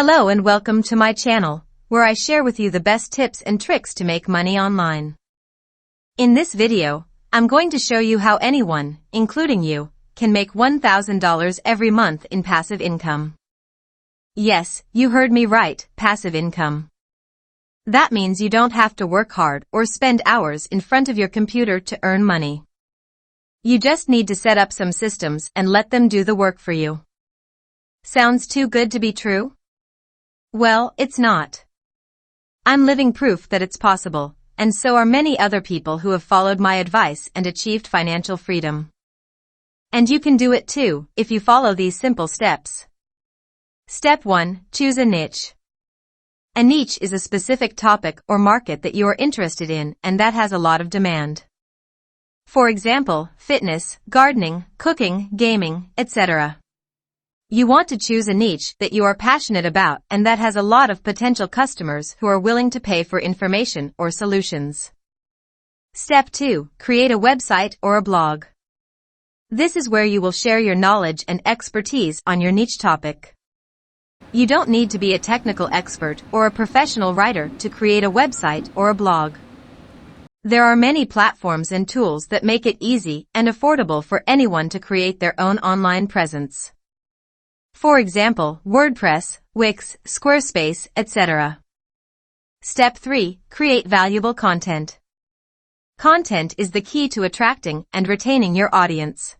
Hello and welcome to my channel, where I share with you the best tips and tricks to make money online. In this video, I'm going to show you how anyone, including you, can make $1,000 every month in passive income. Yes, you heard me right, passive income. That means you don't have to work hard or spend hours in front of your computer to earn money. You just need to set up some systems and let them do the work for you. Sounds too good to be true? Well, it's not. I'm living proof that it's possible, and so are many other people who have followed my advice and achieved financial freedom. And you can do it too, if you follow these simple steps. Step 1. Choose a niche. A niche is a specific topic or market that you are interested in and that has a lot of demand. For example, fitness, gardening, cooking, gaming, etc. You want to choose a niche that you are passionate about and that has a lot of potential customers who are willing to pay for information or solutions. Step 2. Create a website or a blog. This is where you will share your knowledge and expertise on your niche topic. You don't need to be a technical expert or a professional writer to create a website or a blog. There are many platforms and tools that make it easy and affordable for anyone to create their own online presence. For example, WordPress, Wix, Squarespace, etc. Step 3. Create valuable content. Content is the key to attracting and retaining your audience.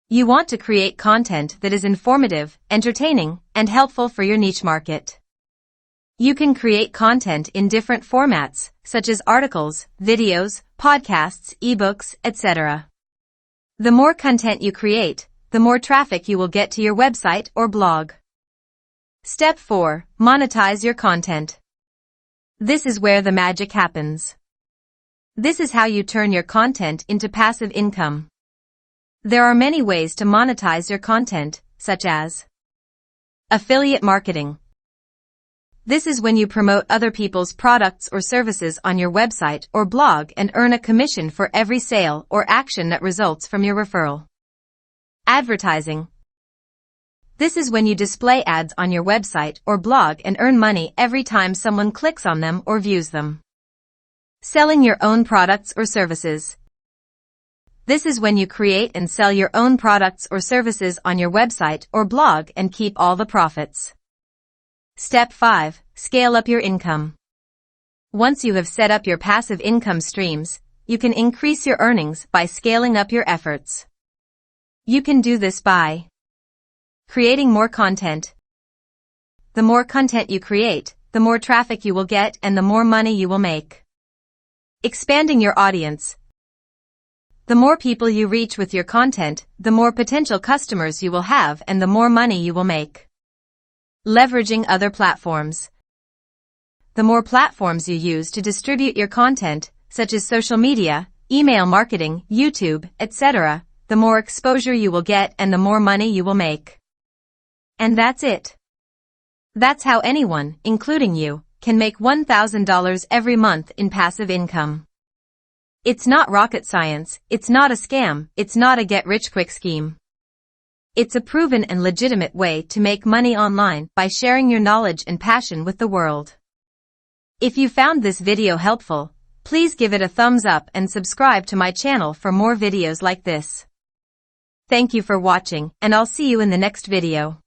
You want to create content that is informative, entertaining, and helpful for your niche market. You can create content in different formats, such as articles, videos, podcasts, ebooks, etc. The more content you create, the more traffic you will get to your website or blog. Step 4. Monetize your content. This is where the magic happens. This is how you turn your content into passive income. There are many ways to monetize your content, such as affiliate marketing. This is when you promote other people's products or services on your website or blog and earn a commission for every sale or action that results from your referral. Advertising. This is when you display ads on your website or blog and earn money every time someone clicks on them or views them. Selling your own products or services. This is when you create and sell your own products or services on your website or blog and keep all the profits. Step 5. Scale up your income. Once you have set up your passive income streams, you can increase your earnings by scaling up your efforts. You can do this by creating more content. The more content you create, the more traffic you will get and the more money you will make. Expanding your audience. The more people you reach with your content, the more potential customers you will have and the more money you will make. Leveraging other platforms. The more platforms you use to distribute your content, such as social media, email marketing, YouTube, etc., the more exposure you will get and the more money you will make. And that's it. That's how anyone, including you, can make $1,000 every month in passive income. It's not rocket science, it's not a scam, it's not a get-rich-quick scheme. It's a proven and legitimate way to make money online by sharing your knowledge and passion with the world. If you found this video helpful, please give it a thumbs up and subscribe to my channel for more videos like this. Thank you for watching, and I'll see you in the next video.